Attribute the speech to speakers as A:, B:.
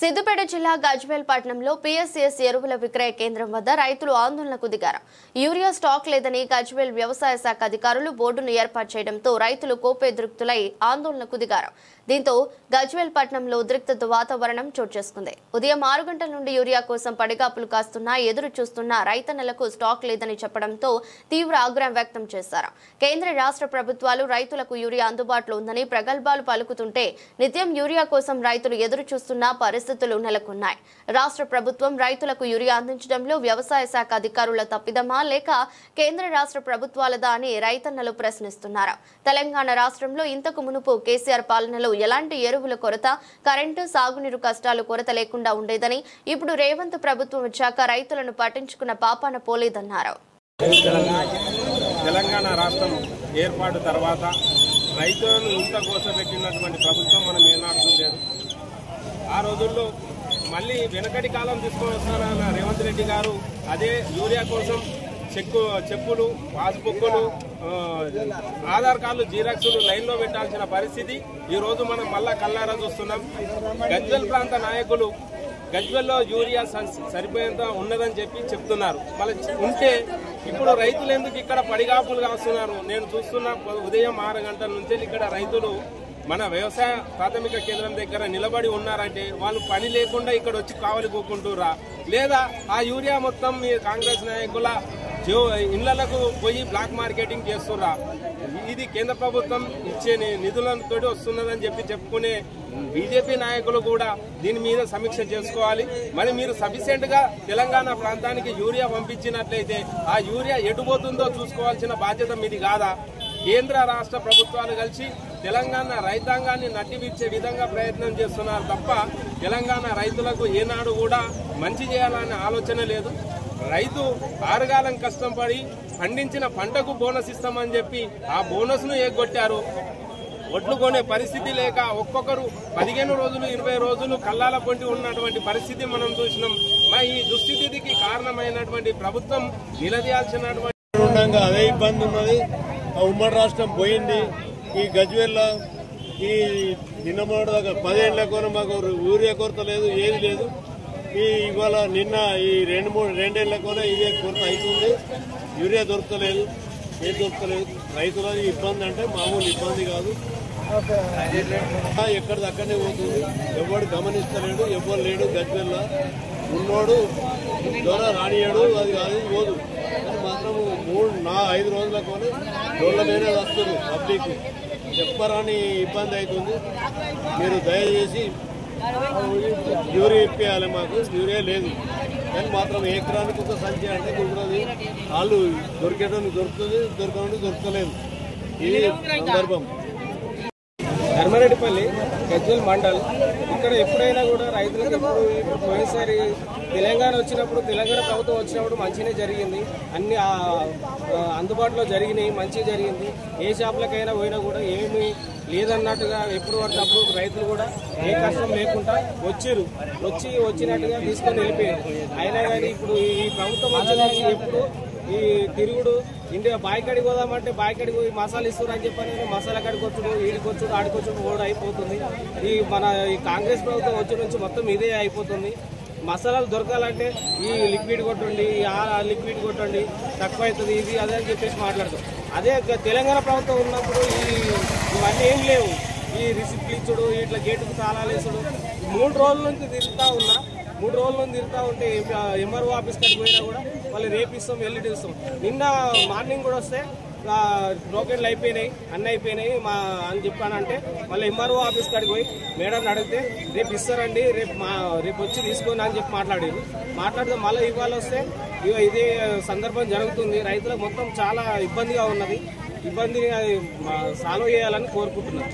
A: సిద్దిపేట జిల్లా గజ్వేల్ పట్టణంలో పిఎస్సిఎస్ ఎరువుల విక్రయ కేంద్రం వద్ద రైతులు ఆందోళనకు దిగారు. యూరియా స్టాక్ లేదని గజ్వేల్ వ్యవసాయ శాఖ అధికారులు బోర్డును ఏర్పాటు చేయడంతో రైతులు కోపేద్రిక్తులై ఆందోళనకు దిగారు. దీంతో గజ్వేల్ పట్టణంలో ఉద్రిక్తత వాతావరణం చోటు చేసుకుంది. ఉదయం 6 గంటల నుండి యూరియా కోసం పడిగాపులు కాస్తున్నా ఎదురు చూస్తున్న రైతన్నలకు స్టాక్ లేదని చెప్పడంతో తీవ్ర ఆగ్రహం వ్యక్తం చేశారు. కేంద్ర రాష్ట్ర ప్రభుత్వాలు రైతులకు యూరియా అందుబాటులో ఉందని ప్రగల్భాలు పలుకుతుంటే నిత్యం యూరియా కోసం రైతులు ఎదురు చూస్తున్న పరిస్థితులు నెలకొన్నాయి. రాష్ట్ర ప్రభుత్వం రైతులకు యూరియా అందించడంలో వ్యవసాయ శాఖ అధికారుల తప్పిదమా లేక కేంద్ర రాష్ట్ర ప్రభుత్వాలదా అని రైతన్నలు ప్రశ్నిస్తున్నారు. తెలంగాణ రాష్ట్రంలో ఇంతకు మునుపు కేసీఆర్ పాలనలో ఎలాంటి ఎరువుల కొరత, కరెంటు, సాగునీరు కష్టాలు కొరత లేకుండా ఉండేదని, ఇప్పుడు రేవంత్ ప్రభుత్వం వచ్చాక రైతులను పట్టించుకున్న పాపాన పోలేదన్నారు.
B: తెలంగాణ రాష్ట్రం ఏర్పాటు తర్వాత రైతులను ఇంత కోసపెట్టినటువంటి ప్రభుత్వం మనం ఏనాడు లేదు. ఆ రోజుల్లో మళ్ళీ వెనకటి కాలం తీసుకొని వస్తారన్న రేవంత్ రెడ్డి గారు అదే యూరియా కోసం చెప్పులు, పాస్బుక్లు, ఆధార్ కార్డులు, జీరాక్సులు లైన్లో పెట్టాల్సిన పరిస్థితి ఈ రోజు మనం మళ్ళా కల్లారా చూస్తున్నాం. గజ్వేల్ ప్రాంత నాయకులు గజ్వేల్లో యూరియా సరిపోయేంత ఉన్నదని చెప్తున్నారు. మళ్ళీ ఉంటే ఇప్పుడు రైతులు ఎందుకు ఇక్కడ పడిగాపులు కాస్తున్నారు? నేను చూస్తున్నా ఉదయం 6 గంటల నుంచి ఇక్కడ రైతులు మన వ్యవసాయ ప్రాథమిక కేంద్రం దగ్గర నిలబడి ఉన్నారంటే వాళ్ళు పని లేకుండా ఇక్కడ వచ్చి కావలి కూకుంటురా, లేదా ఆ యూరియా మొత్తం మీ కాంగ్రెస్ నాయకుల ఇళ్లకు పోయి బ్లాక్ మార్కెటింగ్ చేస్తుర్రా? ఇది కేంద్ర ప్రభుత్వం ఇచ్చే నిధులతో వస్తున్నదని చెప్పుకునే బీజేపీ నాయకులు కూడా దీని మీద సమీక్ష చేసుకోవాలి. మరి మీరు సఫిషియెంట్ గా తెలంగాణ ప్రాంతానికి యూరియా పంపించినట్లయితే ఆ యూరియా ఎటుపోతుందో చూసుకోవాల్సిన బాధ్యత మీది కాదా? కేంద్ర రాష్ట్ర ప్రభుత్వాలు కలిసి తెలంగాణ రైతాంగాన్ని నట్టివిచ్చే విధంగా ప్రయత్నం చేస్తున్నారు తప్ప తెలంగాణ రైతులకు ఏనాడు కూడా మంచి చేయాలనే ఆలోచన లేదు. రైతు ఆరుగాలం కష్టం పడి పండించిన పంటకు బోనస్ ఇస్తామని చెప్పి ఆ బోనస్ ను ఎగ్గొట్టారు. ఒడ్లు కొనే పరిస్థితి లేక ఒక్కొక్కరు 15 రోజులు 20 రోజులు కల్లాల పొంటి ఉన్నటువంటి పరిస్థితి మనం చూసినాం. మరి ఈ దుస్థితికి కారణమైనటువంటి ప్రభుత్వం నిలదీయాల్సినటువంటి
C: అదే ఇబ్బంది ఉన్నది. ఉమ్మడి రాష్ట్రం పోయింది. ఈ గజ్వేల్లో ఈ నిన్న మొన్నటి దాకా 10 ఏళ్ల కొన మాకు యూరియా కొరత లేదు, ఏది లేదు. ఇవాళ నిన్న ఈ 2 ఏళ్ల కొన ఇదే కొరత అవుతుంది. యూరియా దొరకలేదు, ఏది దొరకలేదు. రైతులది ఇబ్బంది అంటే మామూలు ఇబ్బంది కాదు. ఎక్కడిదక్కడనే పోతుంది. ఎవడు గమనిస్తలేడు, ఎవరు లేడు. గజ్వేల్లో ఉన్నోడు దొర రానియాడు, అది కాదు పోదు. కానీ మాత్రం 5 రోజుల కొని రోడ్ల మీద వస్తుంది. పబ్లిక్ చెప్పరాని ఇబ్బంది అవుతుంది. మీరు దయచేసి యూరియా ఇప్పించాలి. మాకు యూరియా లేదు కానీ మాత్రం ఎకరానికి ఒక సంచి అంటే కుదరదు. వాళ్ళు దొరికేటోనికి దొరుకుతుంది, దొరకడానికి దొరకలేదు. ఇది సందర్భం.
B: ధర్మారెడ్డిపల్లి గజ్వేల్ మండల్. ఇక్కడ ఎప్పుడైనా కూడా రైతులకు ఇప్పుడు పోయినసారి తెలంగాణ వచ్చినప్పుడు, తెలంగాణ ప్రభుత్వం వచ్చినప్పుడు మంచిగానే జరిగింది. అన్ని అందుబాటులో జరిగినాయి, మంచిగా జరిగింది. ఏ షాపులకైనా పోయినా కూడా ఏమీ లేదన్నట్టుగా ఎప్పుడు పడినప్పుడు రైతులు కూడా ఏ కష్టం లేకుండా వచ్చినట్టుగా తీసుకొని వెళ్ళిపోయారు. అయినా కానీ ఇప్పుడు ఈ ప్రభుత్వం వచ్చేసి ఎప్పుడు ఈ తిరుగుడు ఇండియా బాయికాడికి పోదామంటే బాయికాడికి పోయి మసాలా ఇస్తారు అని చెప్పని మసాలా కాడికి వచ్చుడు, ఈడికొచ్చుడు, ఆడికొచ్చుడు కూడా అయిపోతుంది. ఈ కాంగ్రెస్ ప్రభుత్వం వచ్చి నుంచి మొత్తం ఇదే అయిపోతుంది. మసాలాలు దొరకాలంటే ఈ లిక్విడ్ కొట్టండి, ఆ లిక్విడ్ కొట్టండి, తక్కువ అవుతుంది, ఇది అదే అని చెప్పేసి మాట్లాడతాం. అదే తెలంగాణ ప్రభుత్వం ఉన్నప్పుడు ఇవన్నీ ఏం లేవు. ఈ రిసిప్ట్లు ఇచ్చుడు, ఇట్లా గేటుకు తాళాలు వేసుడు. 3 రోజుల నుంచి తిరుగుతూ ఉన్నా. 3 రోజుల నుంచి తిరుగుతూ ఉంటే ఎంఆర్ఓ ఆఫీస్ కాడికి పోయినా కూడా వాళ్ళు రేపు ఇస్తాం, ఎల్లుండి ఇస్తాం. నిన్న మార్నింగ్ కూడా వస్తే టోకెన్లు అయిపోయినాయి, అన్నీ అయిపోయినాయి అని చెప్పానంటే మళ్ళీ ఎంఆర్ఓ ఆఫీస్ కాడికి పోయి మేడం అడిగితే రేపు ఇస్తారండి, రేపు వచ్చి తీసుకోండి అని చెప్పి మాట్లాడితే మళ్ళీ ఇవాళ వస్తే ఇదే సందర్భం జరుగుతుంది. రైతులకు మొత్తం చాలా ఇబ్బందిగా ఉన్నది. ఇబ్బందిని సాల్వ్ చేయాలని కోరుకుంటున్నాను.